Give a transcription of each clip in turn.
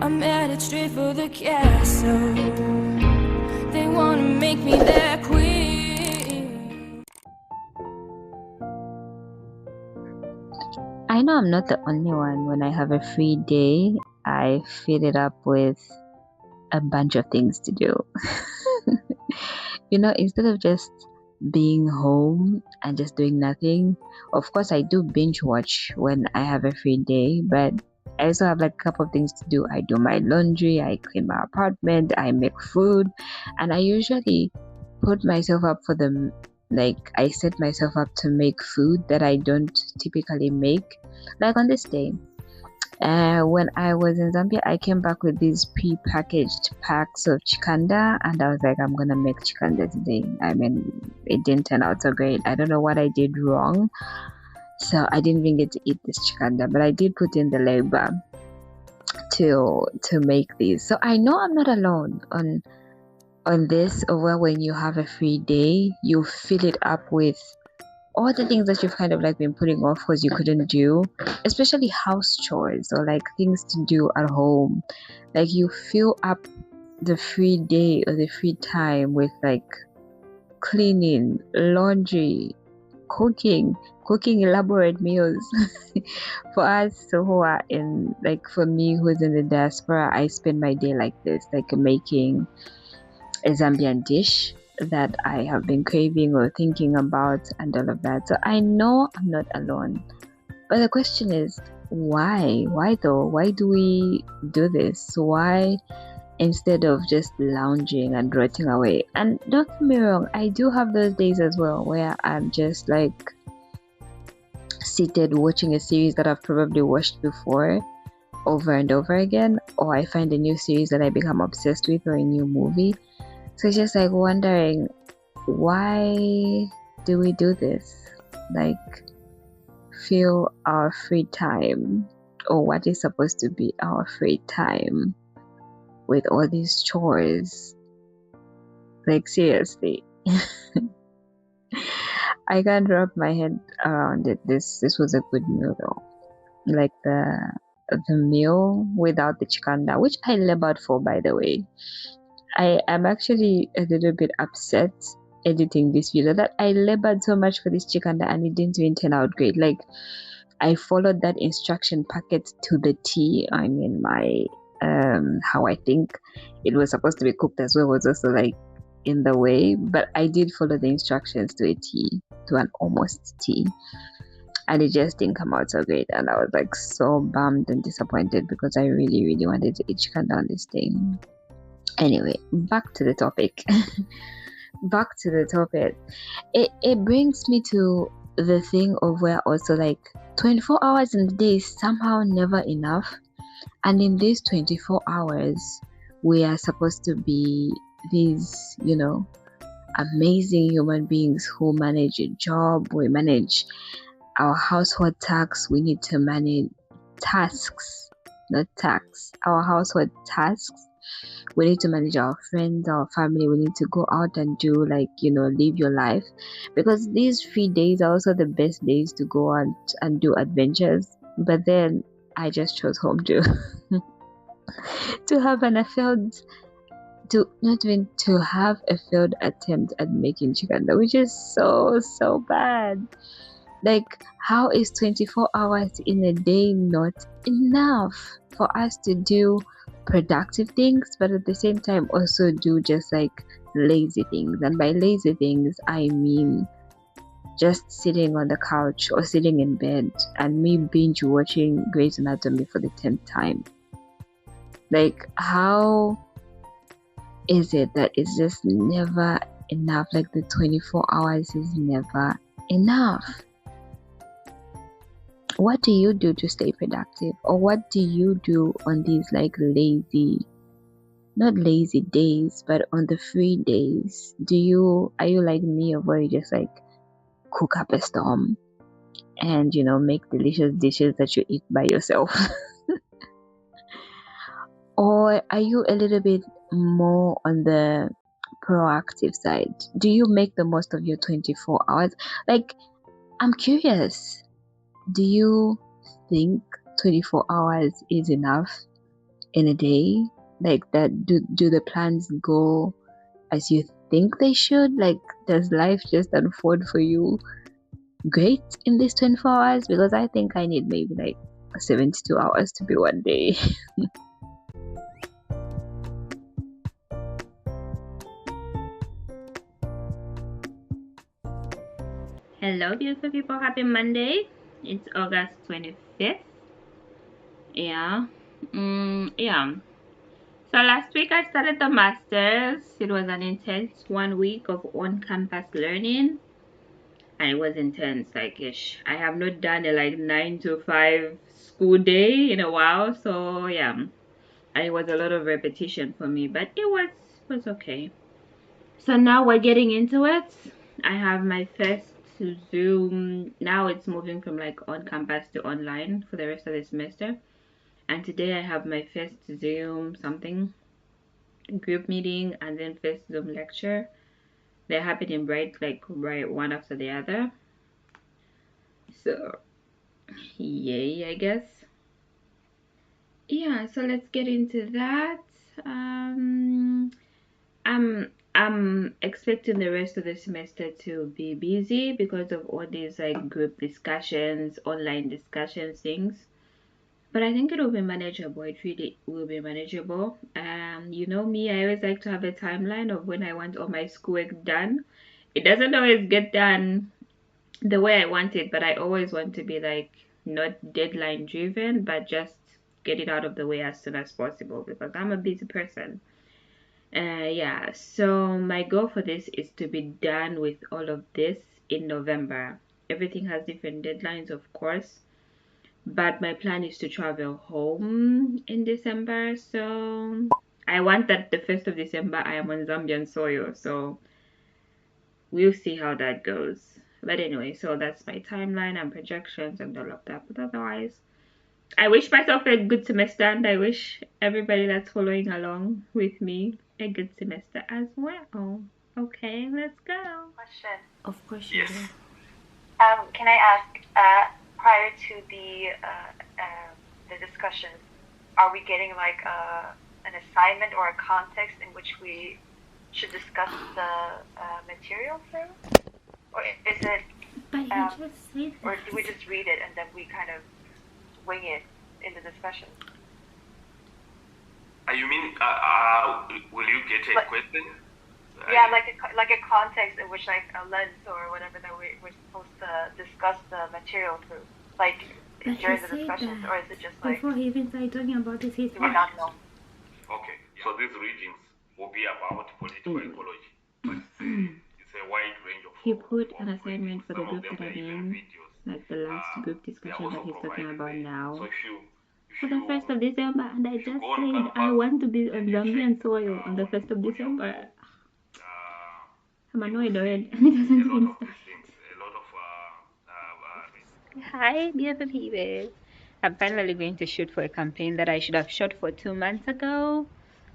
I'm headed straight for the castle. They wanna make me their queen. I know I'm not the only one. When I have a free day, I fill it up with a bunch of things to do. Instead of just being home and just doing nothing, of course, I do binge watch when I have a free day, but I also have like a couple of things to do. I do my laundry, I clean my apartment, I make food, and I usually put myself up for them. Like, I set myself up to make food that I don't typically make. Like on this day, when I was in Zambia, I came back with these pre-packaged packs of chikanda, and I was like, I'm gonna make chikanda today. I mean, it didn't turn out so great. I don't know what I did wrong, so I didn't even get to eat this chikanda, but I did put in the labor to make these. So I know I'm not alone on this. Or when you have a free day, you fill it up with all the things that you've kind of like been putting off because you couldn't do, especially house chores or like things to do at home. Like, you fill up the free day or the free time with like cleaning, laundry, cooking elaborate meals. For us who are in, like, for me who's in the diaspora, I spend my day like this, like making a Zambian dish that I have been craving or thinking about and all of that. So I know I'm not alone. But the question is, why? Why though? Why do we do this? Why, instead of just lounging and rotting away? And don't get me wrong, I do have those days as well where I'm just like seated watching a series that I've probably watched before over and over again, or I find a new series that I become obsessed with, or a new movie. So it's just like wondering, why do we do this? Like, fill our free time, or what is supposed to be our free time, with all these chores. Like, seriously. I can't wrap my head around it. This was a good meal though. Like the meal without the chikanda, which I labored for, by the way. I am actually a little bit upset editing this video that I labored so much for this chikanda and it didn't even turn out great. Like, I followed that instruction packet to the T. I mean, my how I think it was supposed to be cooked as well was also like in the way, but I did follow the instructions to a T, to an almost T, and it just didn't come out so great, and I was like so bummed and disappointed because I really, really wanted to eat chikanda on this day. Anyway, back to the topic. It brings me to the thing of where also, like, 24 hours in the day is somehow never enough, and in these 24 hours we are supposed to be these, amazing human beings who manage a job. We manage our household tasks. We need to manage tasks, not tax. Our household tasks. We need to manage our friends, our family. We need to go out and do, like, live your life, because these free days are also the best days to go out and do adventures. But then I just chose home to to have an failed to have a failed attempt at making chikanda, which is so bad. Like, how is 24 hours in a day not enough for us to do productive things, but at the same time also do just like lazy things? And by lazy things, I mean just sitting on the couch or sitting in bed and me binge watching Grey's Anatomy for the 10th time. Like, how is it that it's just never enough? Like, the 24 hours is never enough. What do you do to stay productive? Or what do you do on these like not lazy days, but on the free days? Are you like me, or where you just like cook up a storm and make delicious dishes that you eat by yourself? Or are you a little bit more on the proactive side? Do you make the most of your 24 hours? Like, I'm curious, do you think 24 hours is enough? in a day? Like that, do the plans go as you think they should? Like, does life just unfold for you great in these 24 hours? Because I think I need maybe like 72 hours to be one day. Hello beautiful people, happy Monday. It's August 25th. Yeah. Yeah. So last week I started the masters. It was an intense 1 week of on-campus learning. And it was intense, like ish. I have not done a like 9 to 5 school day in a while. So yeah. And it was a lot of repetition for me, but it was okay. So now we're getting into it. I have my first Zoom. Now it's moving from like on campus to online for the rest of the semester. And today I have my first Zoom something group meeting and then first Zoom lecture. They're happening right one after the other. So yay, I guess. Yeah, so let's get into that. I'm expecting the rest of the semester to be busy because of all these like group discussions, online discussion things. But I think it will be manageable. It really will be manageable. You know me, I always like to have a timeline of when I want all my schoolwork done. It doesn't always get done the way I want it, but I always want to be like not deadline driven, but just get it out of the way as soon as possible because I'm a busy person. Yeah, so my goal for this is to be done with all of this in November. Everything has different deadlines, of course, but my plan is to travel home in December. So I want that the 1st of December I am on Zambian soil. So we'll see how that goes. But anyway, so that's my timeline and projections and all of that. But otherwise, I wish myself a good semester, and I wish everybody that's following along with me a good semester as well. Okay, let's go. Question. Of course you do. Can I ask, prior to the discussions, are we getting like an assignment or a context in which we should discuss the material through? Or is it, But you just said or do we just read it and then we kind of wing it in the discussion? You mean, will you get a question? Yeah, like a context in which like a lens or whatever that we're supposed to discuss the material through, like But during he the said discussions, that or is it just like before he even started talking about it, he do we said not know? Okay, so these readings will be about political ecology, but it's a wide range of. he put an assignment readings. for the Some of group them that I'm are even in, videos. like the last group They are discussion also that he's talking provided about there. now. So if For the 1st of December, and I if you just go on said I campus want to be on and you Zambian check, soil on the 1st of Audiio, December. I'm you annoyed will already, see and it doesn't a lot even of start. these things, a lot of Hi, beautiful people. I'm finally going to shoot for a campaign that I should have shot for 2 months ago.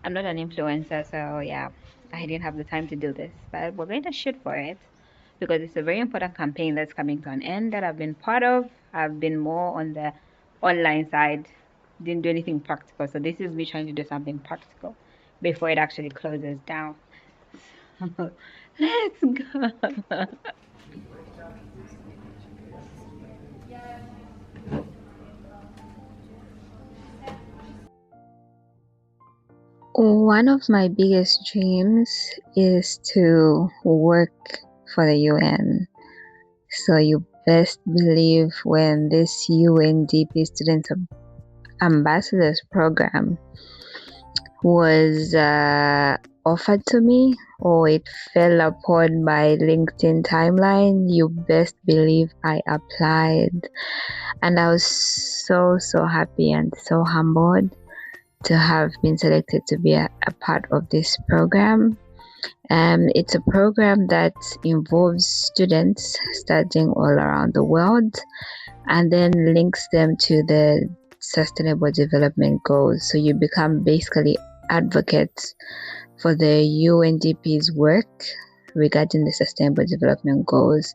I'm not an influencer, so yeah, I didn't have the time to do this, but we're going to shoot for it because it's a very important campaign that's coming to an end that I've been part of. I've been more on the online side, didn't do anything practical, so this is me trying to do something practical before it actually closes down. Let's go. One of my biggest dreams is to work for the UN. So you best believe when this UNDP Student Ambassadors Programme was offered to me, or it fell upon my LinkedIn timeline, you best believe I applied. And I was so happy and so humbled to have been selected to be a part of this program. It's a program that involves students studying all around the world and then links them to the Sustainable Development Goals. So you become basically advocates for the UNDP's work regarding the Sustainable Development Goals.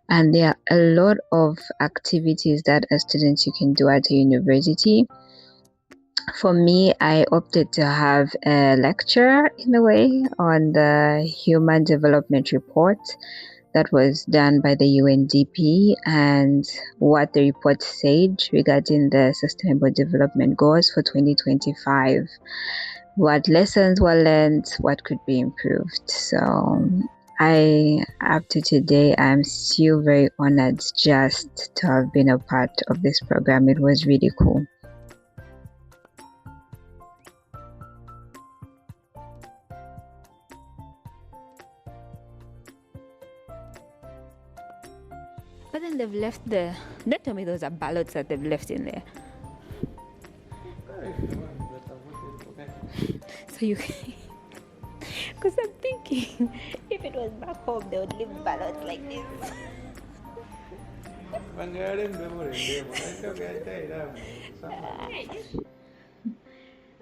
And there are a lot of activities that as students you can do at a university. For me, I opted to have a lecture in a way on the Human Development Report that was done by the UNDP and what the report said regarding the Sustainable Development Goals for 2025. What lessons were learned, what could be improved. So up to today, I'm still very honored just to have been a part of this program. It was really cool. But then they've left the. Don't tell me those are ballots that they've left in there. So you. Because I'm thinking, if it was back home, they would leave ballots like this.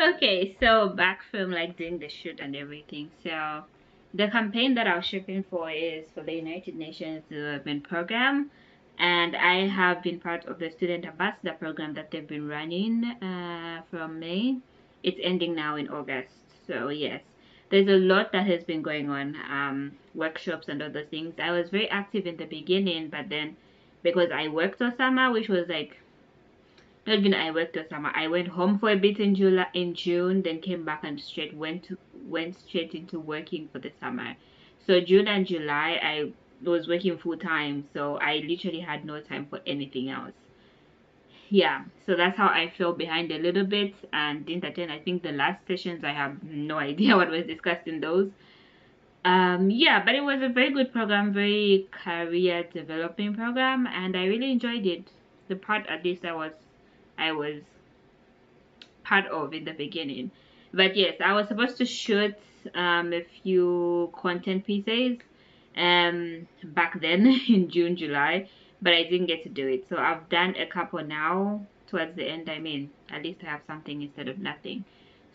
Okay, so back from like doing the shoot and everything. So the campaign that I was shipping for is for the United Nations Development Programme, and I have been part of the Student Ambassador Programme that they've been running from May. It's ending now in August. So yes, there's a lot that has been going on, workshops and other things. I was very active in the beginning, but then because I worked all summer, which was like not even I worked all summer. I went home for a bit in June, then came back and went straight into working for the summer. So June and July I was working full time, so I literally had no time for anything else. Yeah, so that's how I fell behind a little bit and didn't attend. I think the last sessions I have no idea what was discussed in those. Yeah, but it was a very good program, very career developing program, and I really enjoyed it. The part at least I was part of in the beginning. But yes, I was supposed to shoot a few content pieces back then in June, July, but I didn't get to do it. So I've done a couple now towards the end. I mean, at least I have something instead of nothing.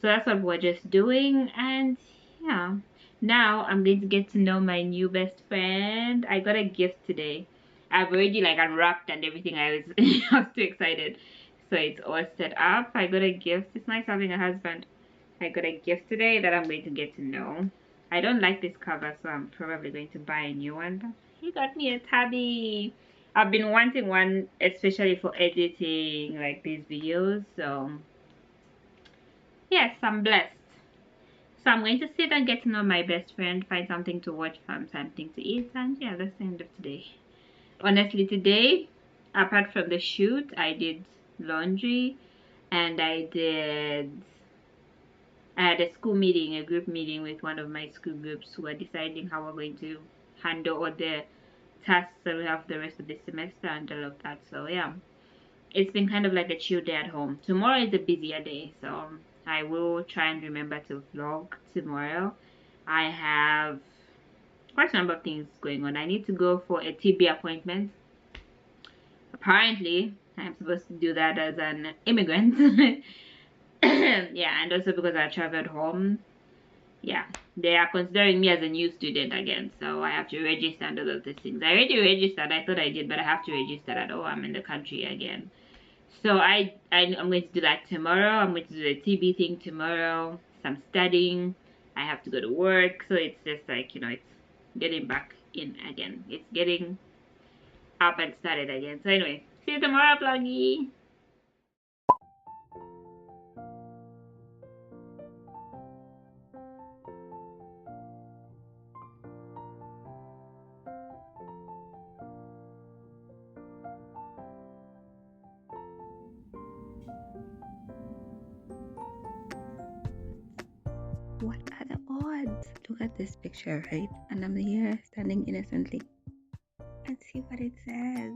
So that's what we're just doing, and yeah. Now I'm going to get to know my new best friend. I got a gift today. I've already like unwrapped and everything. I was too excited. So it's all set up. I got a gift. It's nice having a husband. I got a gift today that I'm going to get to know. I don't like this cover, so I'm probably going to buy a new one. But he got me a tabby. I've been wanting one, especially for editing like these videos. So yes, I'm blessed. So I'm going to sit and get to know my best friend, find something to watch, find something to eat, and yeah, that's the end of today. Honestly, today, apart from the shoot, I did laundry and I had a school meeting, a group meeting with one of my school groups who are deciding how we're going to handle all the tasks that we have the rest of the semester and all of that. So yeah, it's been kind of like a chill day at home. Tomorrow is a busier day, so I will try and remember to vlog tomorrow. I have quite a number of things going on. I need to go for a TB appointment. Apparently, I'm supposed to do that as an immigrant. Yeah, and also because I traveled home. Yeah, they are considering me as a new student again, so I have to register and all of these things. I already registered. I thought I did, but I have to register that. Oh, I'm in the country again. So I'm going to do that tomorrow. I'm going to do the TB thing tomorrow. Some studying. I have to go to work, so it's just like, you know, it's getting back in again. It's getting up and started again. So anyway, see you tomorrow, vloggy. What are the odds? Look at this picture, right? And I'm here standing innocently. Let's see what it says.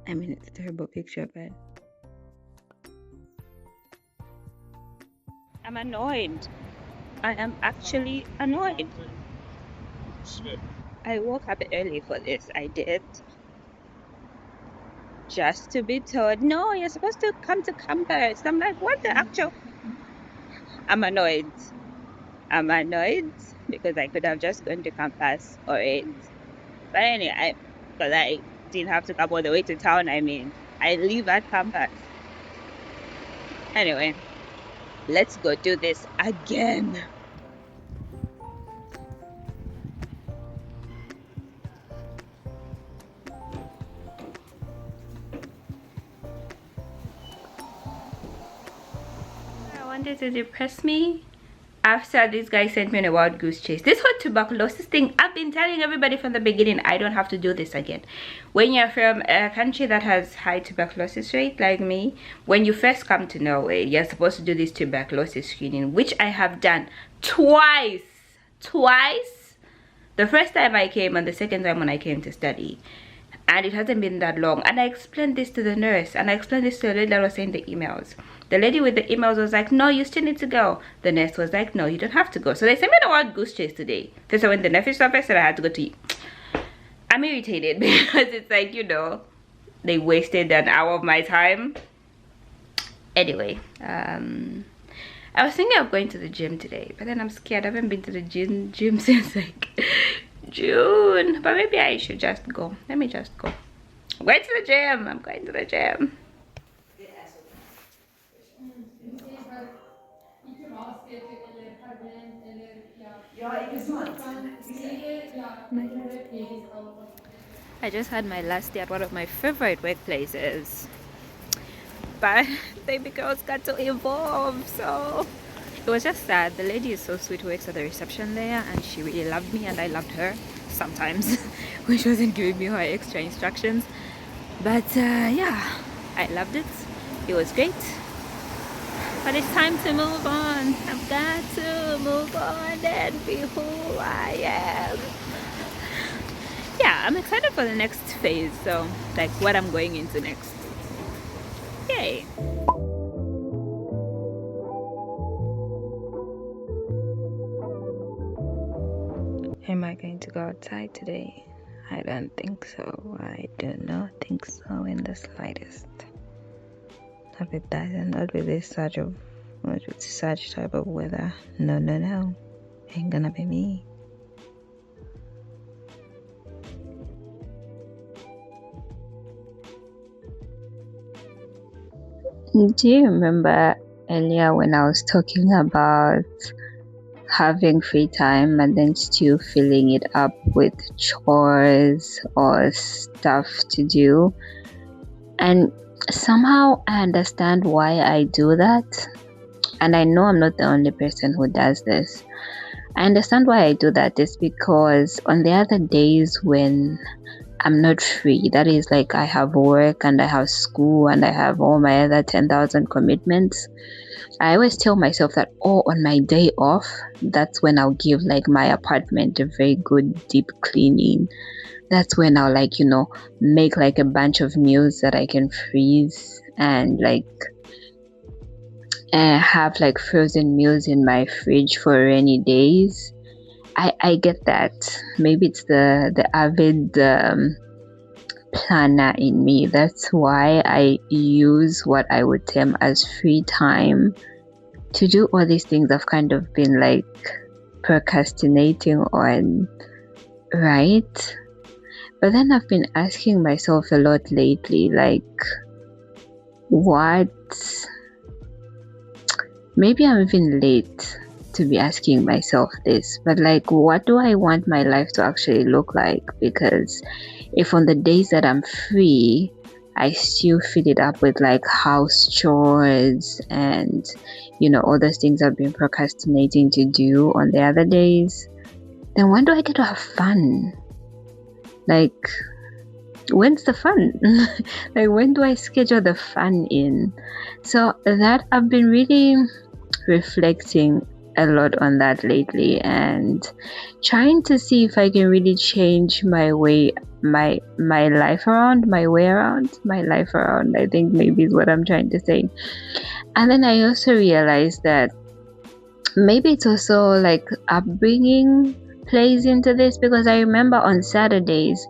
I mean, it's a terrible picture, but I'm annoyed. I am actually annoyed. I woke up early for this. I did. Just to be told, no, you're supposed to come to campus. I'm like, what the actual? I'm annoyed. I'm annoyed because I could have just gone to campus or it. But anyway, because didn't have to come all the way to town. I mean, I live at campus. Anyway, let's go do this again. I wanted to depress me after this guy sent me on a wild goose chase. This whole tuberculosis thing, I've been telling everybody from the beginning, I don't have to do this again. When you're from a country that has high tuberculosis rate like me, when you first come to Norway, you're supposed to do this tuberculosis screening, which I have done twice. The first time I came and the second time when I came to study. And it hasn't been that long. And I explained this to the nurse, and I explained this to the lady that was saying the emails. The lady with the emails was like, no, you still need to go. The nurse was like, no, you don't have to go. So they sent me on a wild goose chase today. So when the nurse office said I had to go to eat, I'm irritated because it's like, you know, they wasted an hour of my time. Anyway, I was thinking of going to the gym today, but then I'm scared. I haven't been to the gym since like June, but maybe I should just go. Let me just go. I'm going to the gym. I'm going to the gym. I just had my last day at one of my favorite workplaces, but baby girls got to evolve, so it was just sad. The lady is so sweet who works at the reception there, and she really loved me and I loved her sometimes when she wasn't giving me her extra instructions. But yeah, I loved it. It was great. But it's time to move on. I've got to move on and be who I am. Yeah, I'm excited for the next phase. So, like what I'm going into next. Yay. Am I going to go outside today? I don't think so. I do not think so in the slightest. Not with that, and not with such type of weather. No. Ain't gonna be me. Do you remember earlier when I was talking about having free time and then still filling it up with chores or stuff to do? And somehow I understand why I do that. And I know I'm not the only person who does this. I understand why I do that is because on the other days when I'm not free, that is like I have work and I have school and I have all my other 10,000 commitments, I always tell myself that, on my day off, that's when I'll give like my apartment a very good deep cleaning. That's when I'll make like a bunch of meals that I can freeze and have like frozen meals in my fridge for rainy days. I get that. Maybe it's the avid planner in me. That's why I use what I would term as free time to do all these things I've kind of been like procrastinating on, right? But then I've been asking myself a lot lately, like, what? Maybe I'm even late to be asking myself this, but like, what do I want my life to actually look like? Because if on the days that I'm free, I still fill it up with like house chores and all those things I've been procrastinating to do on the other days, then when do I get to have fun? Like, when's the fun? Like, when do I schedule the fun in? So that I've been really reflecting a lot on that lately and trying to see if I can really change my life around, I think maybe is what I'm trying to say. And then I also realized that maybe it's also like upbringing plays into this, because I remember on Saturdays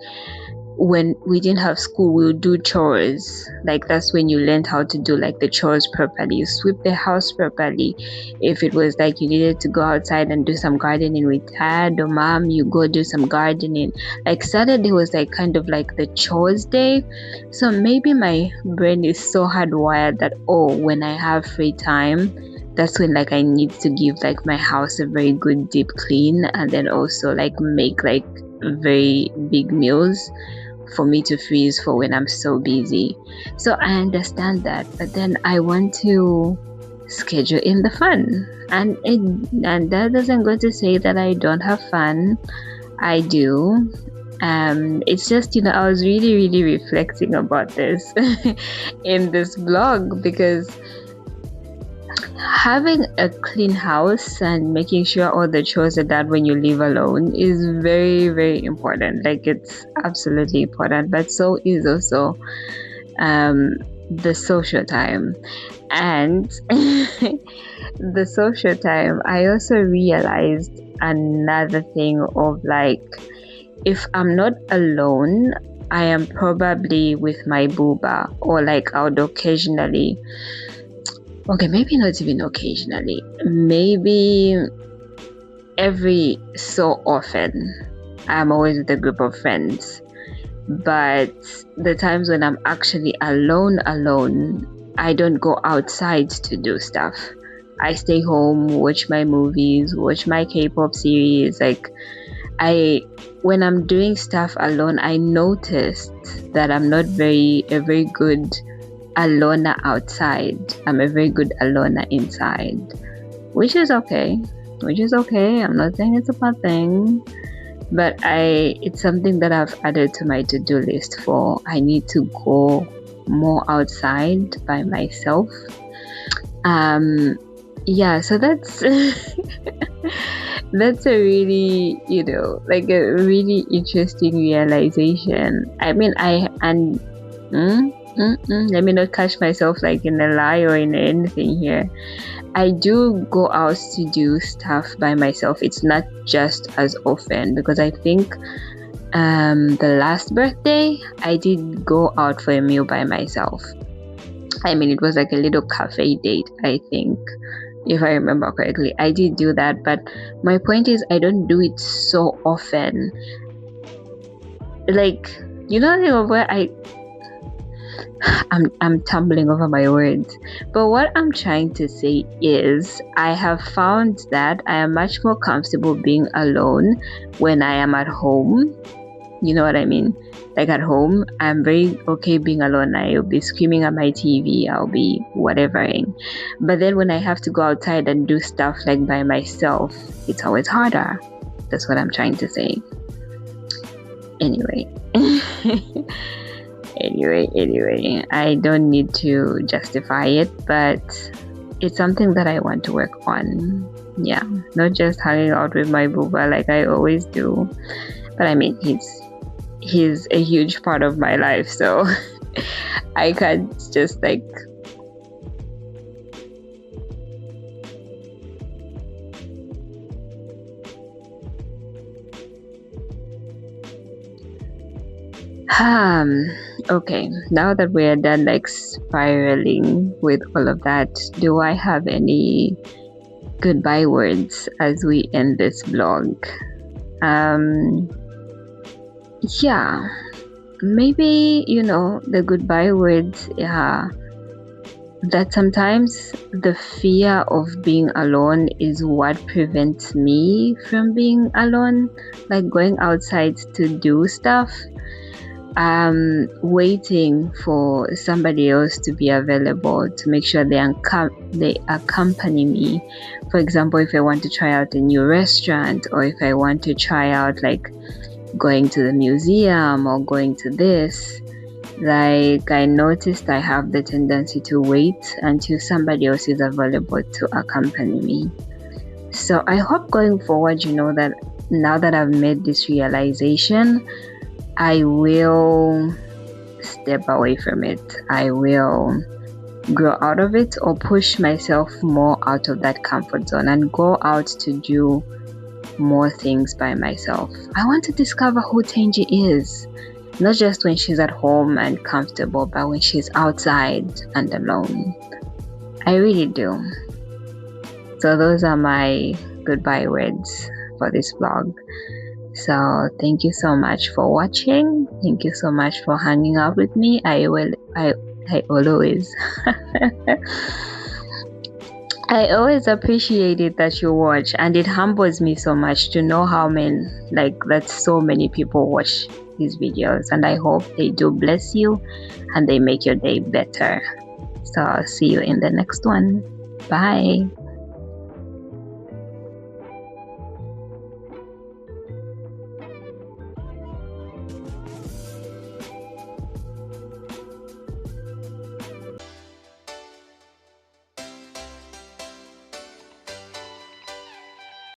when we didn't have school, we would do chores. Like that's when you learned how to do like the chores properly. You sweep the house properly. If it was like you needed to go outside and do some gardening with dad or mom, you go do some gardening. Like Saturday was like kind of like the chores day. So maybe my brain is so hardwired that when I have free time, that's when like I need to give like my house a very good deep clean, and then also like make like very big meals for me to freeze for when I'm so busy. So I understand that, but then I want to schedule in the fun, and that doesn't go to say that I don't have fun. I do. It's just, I was really reflecting about this in this blog, because having a clean house and making sure all the chores are done when you live alone is very important. Like, it's absolutely important, but so is also the social time. And the social time, I also realized another thing of like, if I'm not alone, I am probably with my booba, or like I would occasionally, okay, maybe not even occasionally, maybe every so often, I'm always with a group of friends. But the times when I'm actually alone, I don't go outside to do stuff. I stay home, watch my movies, watch my K-pop series. Like, when I'm doing stuff alone, I noticed that I'm not a very good aloner outside. I'm a very good aloner inside, which is okay. I'm not saying it's a bad thing, but it's something that I've added to my to-do list for. I need to go more outside by myself. So that's that's a really, like a really interesting realization. I mean, let me not catch myself like in a lie or in anything here. I do go out to do stuff by myself. It's not just as often, because I think the last birthday I did go out for a meal by myself. I mean, it was like a little cafe date, I think, if I remember correctly. I did do that, but my point is I don't do it so often. Like, where I'm tumbling over my words. But what I'm trying to say is, I have found that I am much more comfortable being alone when I am at home. You know what I mean? Like, at home, I'm very okay being alone. I'll be screaming at my TV. I'll be whatevering. But then when I have to go outside and do stuff like by myself, it's always harder. That's what I'm trying to say. Anyway. Anyway, I don't need to justify it, but it's something that I want to work on. Yeah, not just hanging out with my booba like I always do, but I mean, he's a huge part of my life, so I can't just like okay, now that we are done like spiraling with all of that, do I have any goodbye words as we end this vlog? Yeah, maybe, the goodbye words, that sometimes the fear of being alone is what prevents me from being alone, like going outside to do stuff. Waiting for somebody else to be available to make sure they accompany me. For example, if I want to try out a new restaurant, or if I want to try out like going to the museum or going to this, like, I noticed I have the tendency to wait until somebody else is available to accompany me. So I hope going forward, that now that I've made this realization, I will step away from it. I will grow out of it, or push myself more out of that comfort zone and go out to do more things by myself. I want to discover who Tenji is. not just when she's at home and comfortable, but when she's outside and alone. I really do. So those are my goodbye words for this vlog. So thank you so much for watching. Thank you so much for hanging out with me. I always I always appreciate it that you watch, and it humbles me so much to know how that so many people watch these videos, and I hope they do bless you and they make your day better. So I'll see you in the next one. Bye.